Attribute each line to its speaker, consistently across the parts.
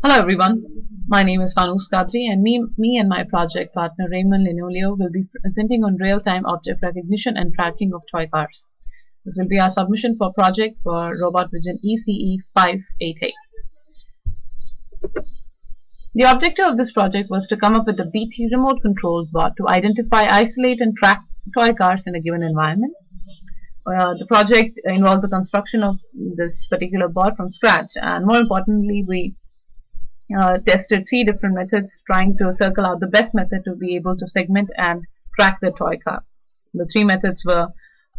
Speaker 1: Hello everyone, my name is Fanoos Qadri and me and my project partner Raymond Llionillo will be presenting on real-time object recognition and tracking of toy cars. This will be our submission for project for Robot Vision ECE 588. The objective of this project was to come up with a BT remote controlled bot to identify, isolate and track toy cars in a given environment. The project involved the construction of this particular bot from scratch, and more importantly we tested 3 different methods trying to circle out the best method to be able to segment and track the toy car. The 3 methods were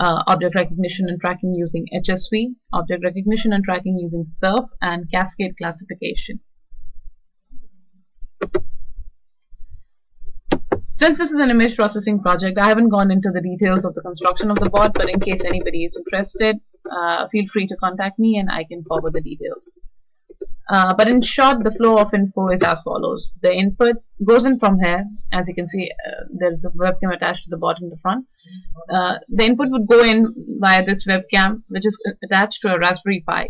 Speaker 1: object recognition and tracking using HSV, object recognition and tracking using SURF, and cascade classification. Since this is an image processing project, I haven't gone into the details of the construction of the bot, but in case anybody is interested, feel free to contact me and I can forward the details. But in short, the flow of info is as follows. The input goes in from here. As you can see, there's a webcam attached to the bot in the front. The input would go in via this webcam, which is attached to a Raspberry Pi,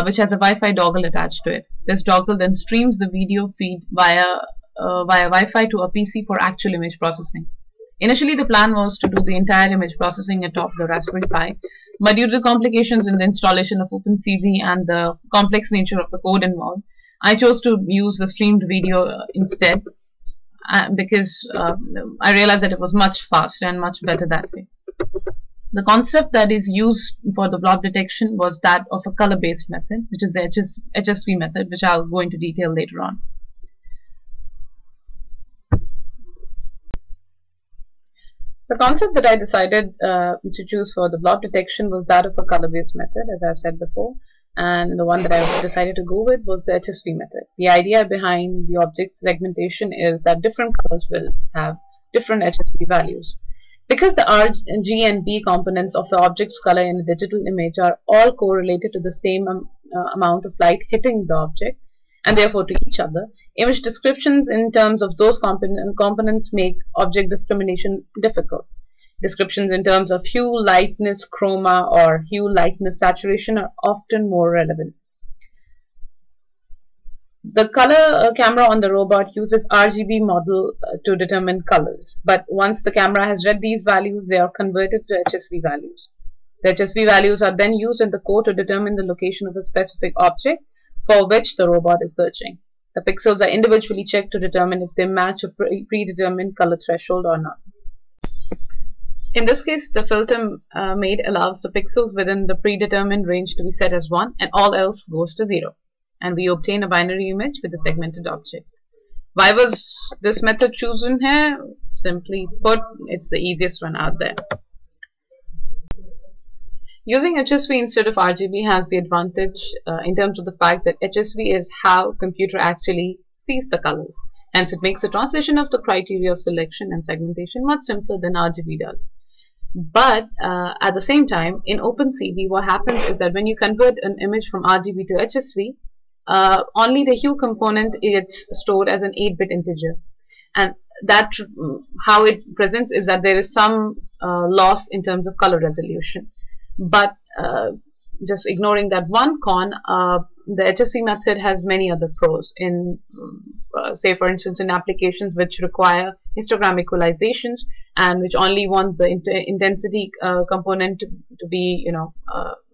Speaker 1: which has a Wi-Fi dongle attached to it. This dongle then streams the video feed via Wi-Fi to a PC for actual image processing. Initially, the plan was to do the entire image processing atop the Raspberry Pi, but due to the complications in the installation of OpenCV and the complex nature of the code involved, I chose to use the streamed video instead because I realized that it was much faster and much better that way. The concept that is used for the blob detection was that of a color-based method, which is the HSV method, which I'll go into detail later on. The concept that I decided to choose for the blob detection was that of a color-based method, as I've said before, and the one that I decided to go with was the HSV method. The idea behind the object segmentation is that different colors will have different HSV values. Because the R, G, and B components of the object's color in a digital image are all correlated to the same amount of light hitting the object, and therefore to each other, image descriptions in terms of those components make object discrimination difficult. Descriptions in terms of hue, lightness, chroma, or hue, lightness, saturation are often more relevant. The color camera on the robot uses RGB model to determine colors, but once the camera has read these values, they are converted to HSV values. The HSV values are then used in the code to determine the location of a specific object for which the robot is searching. The pixels are individually checked to determine if they match a predetermined color threshold or not. In this case, the filter made allows the pixels within the predetermined range to be set as 1 and all else goes to 0. And we obtain a binary image with a segmented object. Why was this method chosen here? Simply put, it's the easiest one out there. Using HSV instead of RGB has the advantage in terms of the fact that HSV is how computer actually sees the colors. Hence, it makes the translation of the criteria of selection and segmentation much simpler than RGB does. But at the same time, in OpenCV, what happens is that when you convert an image from RGB to HSV, only the hue component is stored as an 8-bit integer. And that how it presents is that there is some loss in terms of color resolution. But just ignoring that one con, the HSV method has many other pros in, say for instance, in applications which require histogram equalizations and which only want the intensity component to be,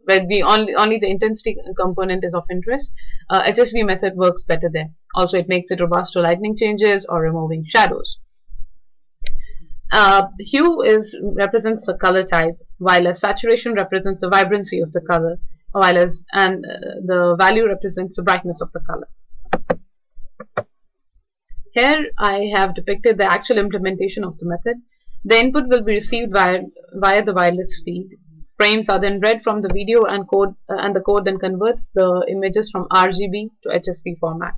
Speaker 1: where only the intensity component is of interest. HSV method works better there. Also, it makes it robust to lighting changes or removing shadows. Hue represents the color type, while as saturation represents the vibrancy of the color, and the value represents the brightness of the color. Here I have depicted the actual implementation of the method. The input will be received via the wireless feed. Frames are then read from the video and the code then converts the images from RGB to HSV format.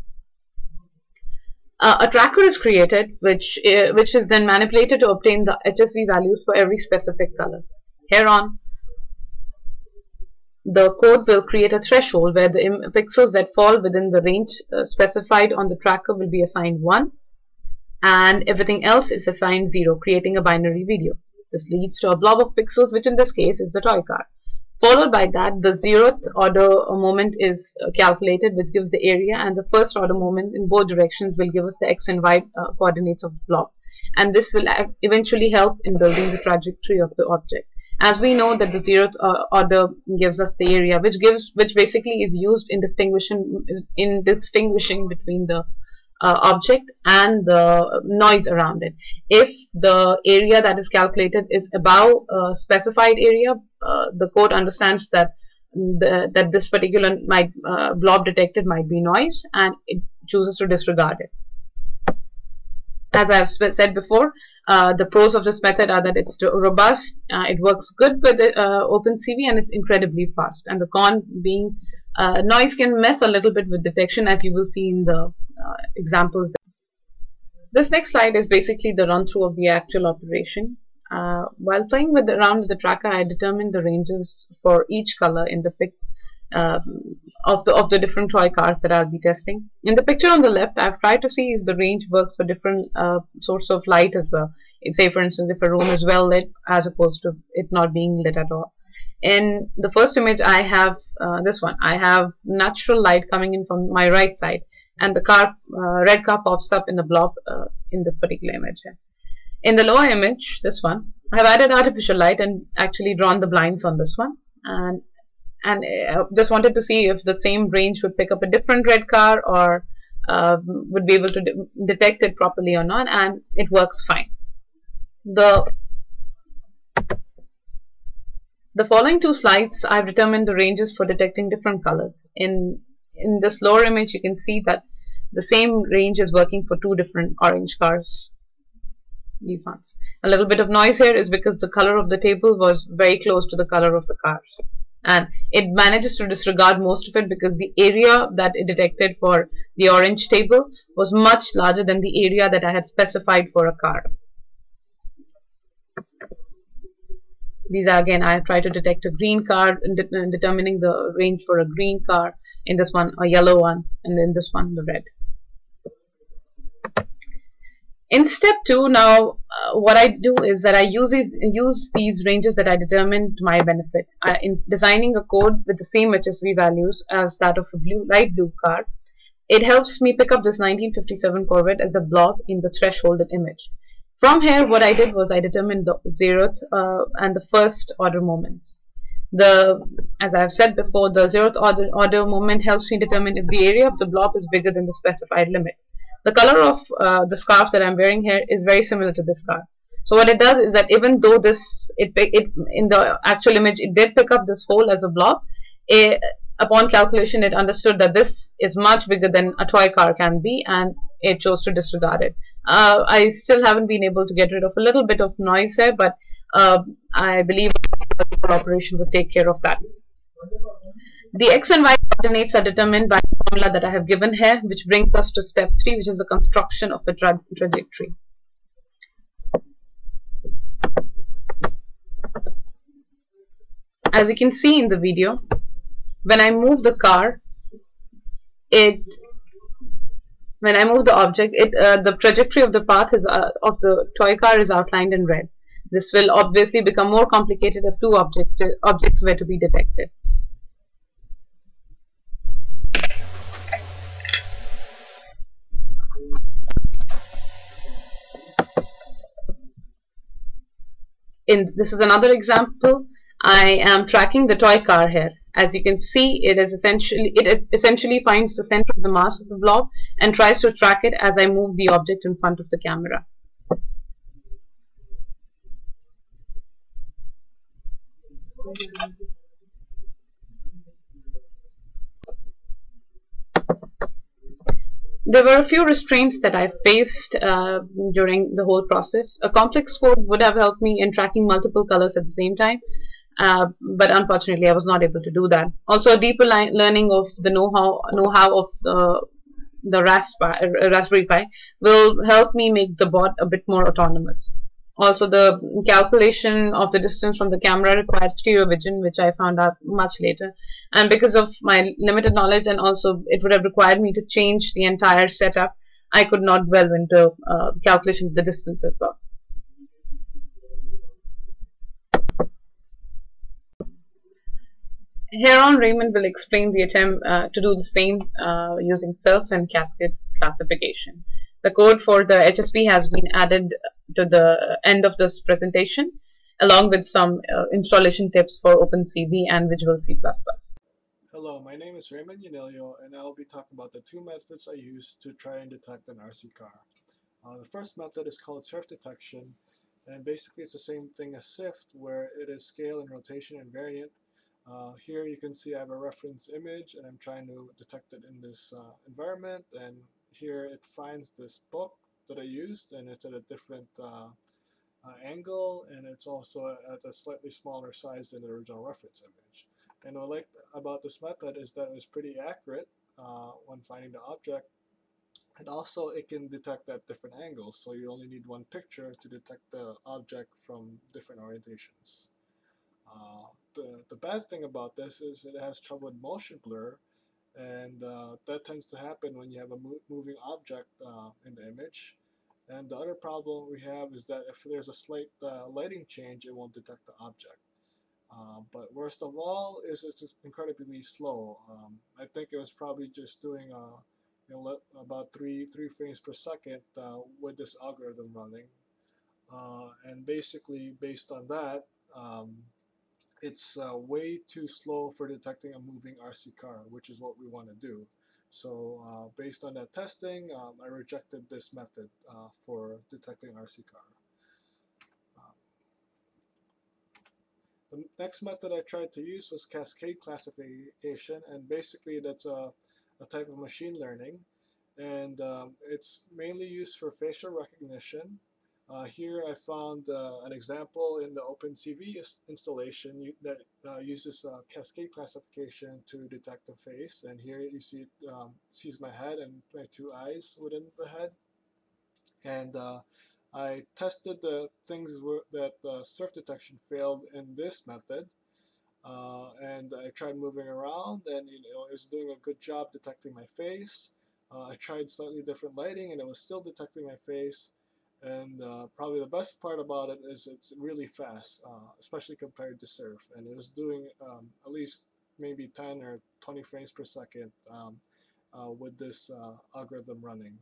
Speaker 1: A tracker is created, which is then manipulated to obtain the HSV values for every specific color. Hereon, the code will create a threshold where the pixels that fall within the range specified on the tracker will be assigned 1, and everything else is assigned 0, creating a binary video. This leads to a blob of pixels, which in this case is the toy car. Followed by that, the 0th order moment is calculated, which gives the area, and the first order moment in both directions will give us the x and y coordinates of the blob. And this will eventually help in building the trajectory of the object. As we know that the 0th order gives us the area, which basically is used in distinguishing between the object and the noise around it. If the area that is calculated is above a specified area, the code understands that that this particular blob detected might be noise, and it chooses to disregard it. As I've said before, the pros of this method are that it's robust, it works good with OpenCV, and it's incredibly fast. And the con being noise can mess a little bit with detection, as you will see in the examples. This next slide is basically the run through of the actual operation. While playing around with the tracker, I determined the ranges for each color in the pic of the different toy cars that I'll be testing. In the picture on the left, I've tried to see if the range works for different sources of light as well. Say, for instance, if a room is well lit as opposed to it not being lit at all. In the first image, I have this one. I have natural light coming in from my right side, and the red car pops up in the blob in this particular image here. In the lower image, this one, I have added artificial light and actually drawn the blinds on this one, and just wanted to see if the same range would pick up a different red car or would be able to detect it properly or not, and it works fine. The following two slides, I've determined the ranges for detecting different colors. In this lower image, you can see that the same range is working for two different orange cars. These ones. A little bit of noise here is because the color of the table was very close to the color of the cars, and it manages to disregard most of it because the area that it detected for the orange table was much larger than the area that I had specified for a car. These are, again, I have tried to detect a green car and determining the range for a green car. In this one, a yellow one, and in this one, the red. In step 2, now what I do is that I use these ranges that I determined to my benefit. In designing a code with the same HSV values as that of a light blue car, it helps me pick up this 1957 Corvette as a blob in the thresholded image. From here, what I did was I determined the 0th and the first order moments. As I have said before, the 0th order moment helps me determine if the area of the blob is bigger than the specified limit. The color of the scarf that I'm wearing here is very similar to this scarf. So what it does is that even though in the actual image it did pick up this hole as a blob, upon calculation it understood that this is much bigger than a toy car can be, and it chose to disregard it. I still haven't been able to get rid of a little bit of noise here, but I believe the operation will take care of that. The x and y coordinates are determined by the formula that I have given here, which brings us to step 3, which is the construction of a trajectory. As you can see in the video, when I move the car, when I move the object, the trajectory of the path of the toy car is outlined in red. This will obviously become more complicated if two objects were to be detected. This is another example. I am tracking the toy car here. As you can see, it essentially finds the center of the mass of the blob and tries to track it as I move the object in front of the camera. There were a few restraints that I faced during the whole process. A complex code would have helped me in tracking multiple colors at the same time, but unfortunately I was not able to do that. Also, a deeper learning of the know-how of the Raspberry Pi will help me make the bot a bit more autonomous. Also, the calculation of the distance from the camera required stereo vision, which I found out much later. And because of my limited knowledge, and also it would have required me to change the entire setup, I could not delve into calculation of the distance as well. Here on, Raymond will explain the attempt to do the same using self and cascade classification. The code for the HSP has been added to the end of this presentation, along with some installation tips for OpenCV and Visual C++.
Speaker 2: Hello, my name is Raymond Llionillo, and I will be talking about the two methods I use to try and detect an RC car. The first method is called surf detection, and basically it's the same thing as SIFT, where it is scale and rotation invariant. Here you can see I have a reference image, and I'm trying to detect it in this environment, and here it finds this book that I used, and it's at a different angle, and it's also at a slightly smaller size than the original reference image. And what I like about this method is that it was pretty accurate when finding the object, and also it can detect at different angles, so you only need one picture to detect the object from different orientations. The bad thing about this is it has trouble with motion blur, and that tends to happen when you have a moving object in the image. And the other problem we have is that if there's a slight lighting change, it won't detect the object. But worst of all is it's just incredibly slow. I think it was probably just doing about three frames per second with this algorithm running. And basically, based on that, um, it's way too slow for detecting a moving RC car, which is what we want to do. So based on that testing, I rejected this method for detecting RC car. Uh, the next method I tried to use was cascade classification, and basically that's a type of machine learning, and it's mainly used for facial recognition. Here I found an example in the OpenCV installation that uses cascade classification to detect the face, and here you see it sees my head and my two eyes within the head. And I tested the things that surf detection failed in this method, and I tried moving around, and it was doing a good job detecting my face. I tried slightly different lighting, and it was still detecting my face. And probably the best part about it is it's really fast, especially compared to Surf, and it was doing at least maybe 10 or 20 frames per second with this algorithm running.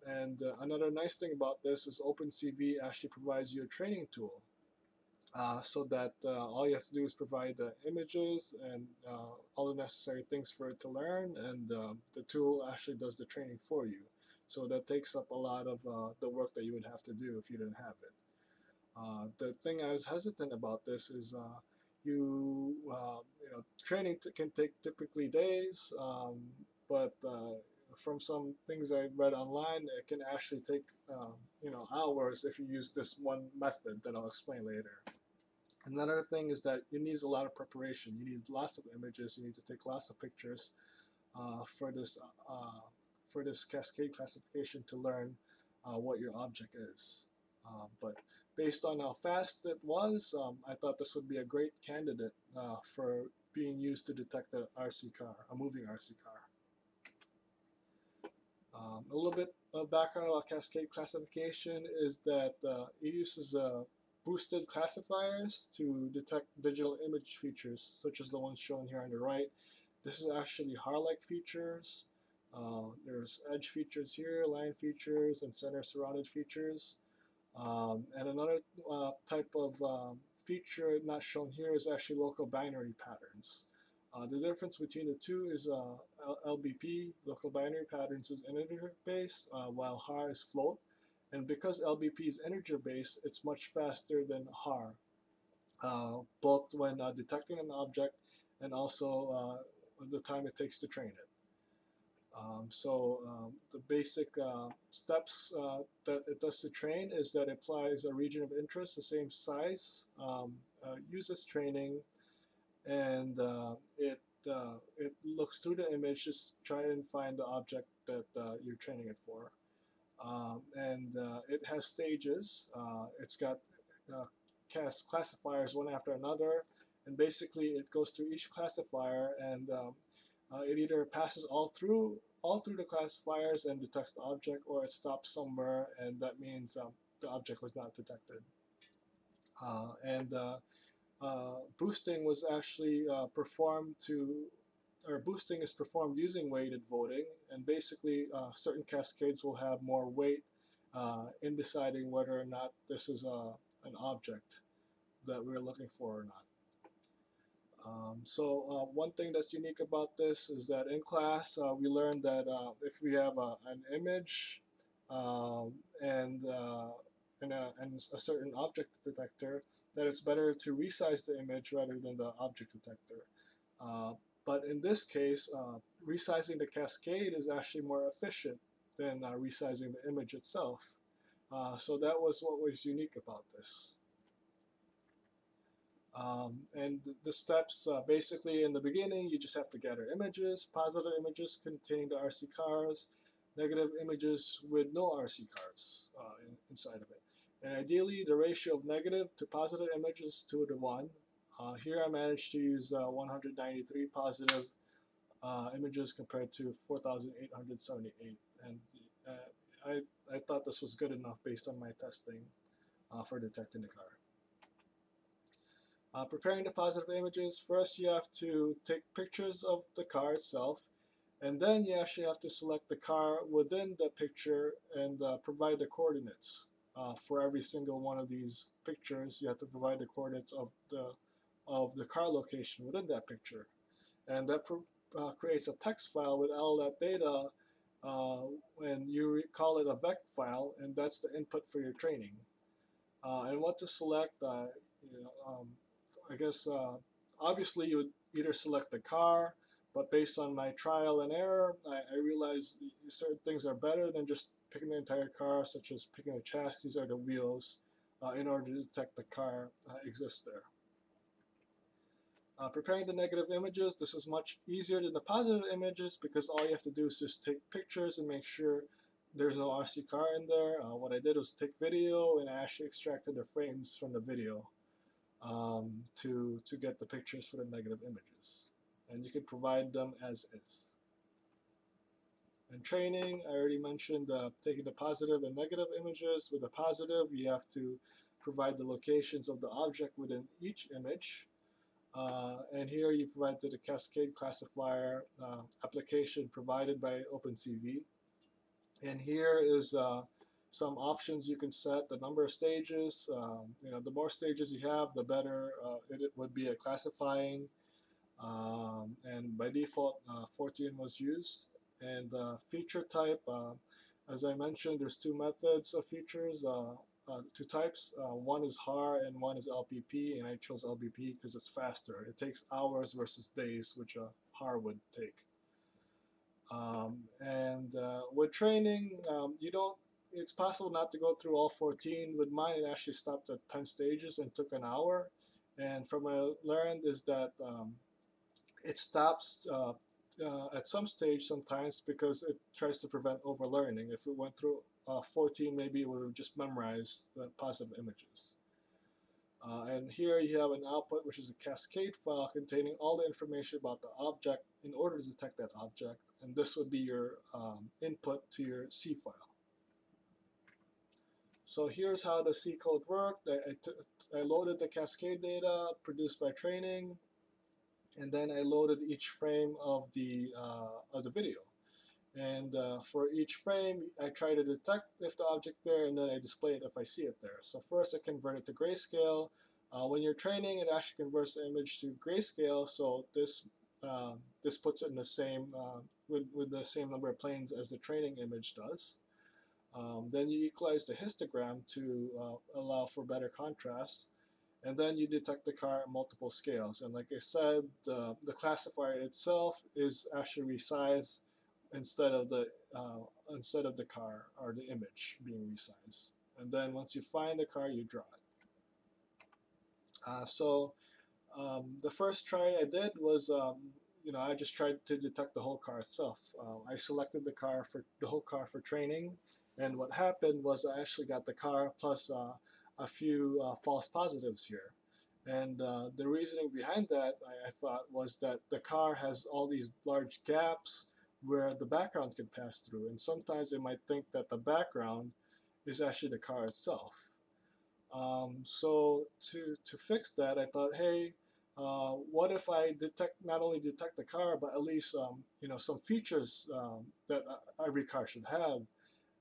Speaker 2: And another nice thing about this is OpenCV actually provides you a training tool, so that all you have to do is provide the images and all the necessary things for it to learn, and the tool actually does the training for you. So that takes up a lot of the work that you would have to do if you didn't have it. The thing I was hesitant about this is training can take typically days, but from some things I read online, it can actually take hours if you use this one method that I'll explain later. Another thing is that it needs a lot of preparation. You need lots of images. You need to take lots of pictures uh, for this uh, for this cascade classification to learn what your object is. But based on how fast it was, I thought this would be a great candidate for being used to detect a RC car, a moving RC car. A little bit of background about cascade classification is that it uses boosted classifiers to detect digital image features, such as the ones shown here on the right. This is actually Har-like features. There's edge features here, line features, and center surrounded features. And another type of feature not shown here is actually local binary patterns. The difference between the two is LBP, local binary patterns, is integer based, while Har is float. And because LBP is integer based, it's much faster than Har, both when detecting an object and also the time it takes to train it. The basic steps that it does to train is that it applies a region of interest the same size, uses training, and it looks through the image, just try and find the object that you're training it for. And it has stages. It's got uh, classifiers one after another, and basically it goes through each classifier, and it either passes all through the classifiers and detects the object, or it stops somewhere, and that means the object was not detected. And boosting was actually performed to, or boosting is performed using weighted voting, and basically certain cascades will have more weight in deciding whether or not this is an object that we're looking for or not. One thing that's unique about this is that in class we learned that if we have an image um, and, and a certain object detector, that it's better to resize the image rather than the object detector. Uh, but in this case, resizing the cascade is actually more efficient than resizing the image itself. So that was what was unique about this. And the steps, basically in the beginning, you just have to gather images, positive images containing the RC cars, negative images with no RC cars inside of it. And ideally, the ratio of negative to positive images is 2 to 1. Here I managed to use 193 positive images compared to 4,878. And I thought this was good enough based on my testing for detecting the car. Preparing the positive images, first you have to take pictures of the car itself, and then you actually have to select the car within the picture and provide the coordinates. For every single one of these pictures, you have to provide the coordinates of the car location within that picture. And that creates a text file with all that data, uh, and you call it a vec file, and that's the input for your training. And what to select, you know, I guess obviously you would either select the car, but based on my trial and error, I realized certain things are better than just picking the entire car, such as picking the chassis or the wheels, in order to detect the car exists there. Preparing the negative images, this is much easier than the positive images because all you have to do is just take pictures and make sure there's no RC car in there. What I did was take video and I actually extracted the frames from the video to get the pictures for the negative images. And you can provide them as is. And training, I already mentioned taking the positive and negative images. With the positive, you have to provide the locations of the object within each image. And here you provide to the Cascade classifier application provided by OpenCV. And here is some options you can set, the number of stages. The more stages you have, the better it would be at classifying. And by default, 14 was used. And feature type, as I mentioned, there's two methods of features. Two types. One is HAR and one is LPP, and I chose LPP because it's faster. It takes hours versus days, which HAR would take. And with training, you don't. It's possible not to go through all 14. With mine, it actually stopped at 10 stages and took an hour. And from what I learned is that it stops at some stage sometimes because it tries to prevent overlearning. If it went through 14, maybe it would have just memorized the positive images. And here you have an output, which is a cascade file containing all the information about the object in order to detect that object. And this would be your input to your C file. So here's how the C code worked. I loaded the cascade data produced by training, and then I loaded each frame of the video. And for each frame, I try to detect if the object there, and then I display it if I see it there. So first I convert it to grayscale. When you're training, it actually converts the image to grayscale, so this puts it in the same with the same number of planes as the training image does. Then you equalize the histogram to allow for better contrast, and then you detect the car at multiple scales. And like I said, the classifier itself is actually resized instead of the car or the image being resized. And then once you find the car, you draw it. The first try I did was, I just tried to detect the whole car itself. I selected the whole car for training, and what happened was I actually got the car plus a few false positives here. And the reasoning behind that, I thought, was that the car has all these large gaps where the background can pass through, and sometimes they might think that the background is actually the car itself. So to fix that, I thought, hey, what if I detect not only detect the car, but at least some features that every car should have.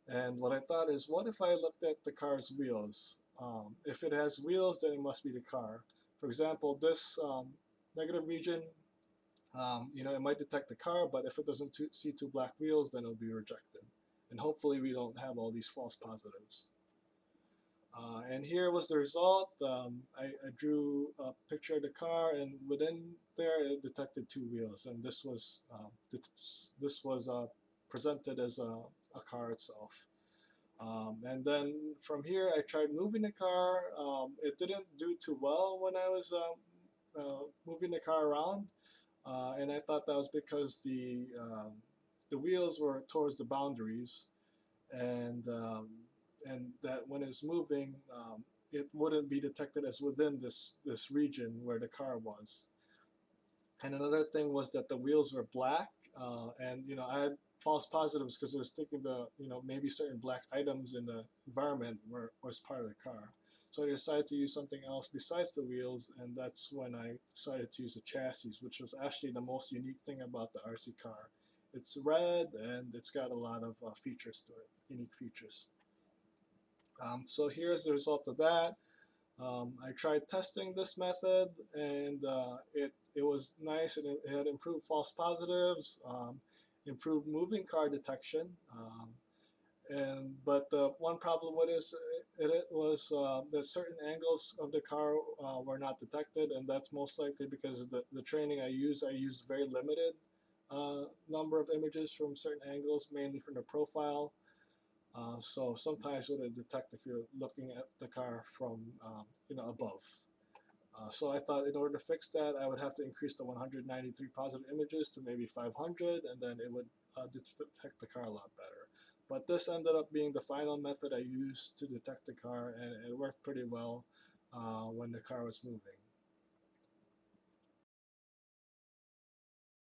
Speaker 2: And what I thought is, what if I looked at the car's wheels? If it has wheels, then it must be the car. For example, this negative region, it might detect the car, but if it doesn't see two black wheels, then it'll be rejected. And hopefully we don't have all these false positives. And here was the result. I drew a picture of the car, and within there it detected two wheels, and this was presented as a car itself. And then from here, I tried moving the car. It didn't do too well when I was moving the car around, and I thought that was because the wheels were towards the boundaries, and that when it's moving, it wouldn't be detected as within this region where the car was. And another thing was that the wheels were black, and I had false positives because it was thinking maybe certain black items in the environment was part of the car. So I decided to use something else besides the wheels, and that's when I decided to use the chassis, which was actually the most unique thing about the RC car. It's red and it's got a lot of features to it, unique features. So here's the result of that. I tried testing this method, and it was nice, and it had improved false positives, improved moving car detection, but the one problem with this it was that certain angles of the car were not detected, and that's most likely because of the training I used very limited number of images from certain angles, mainly from the profile. So sometimes it would detect if you're looking at the car from above. So I thought in order to fix that, I would have to increase the 193 positive images to maybe 500, and then it would detect the car a lot better. But this ended up being the final method I used to detect the car, and it worked pretty well when the car was moving.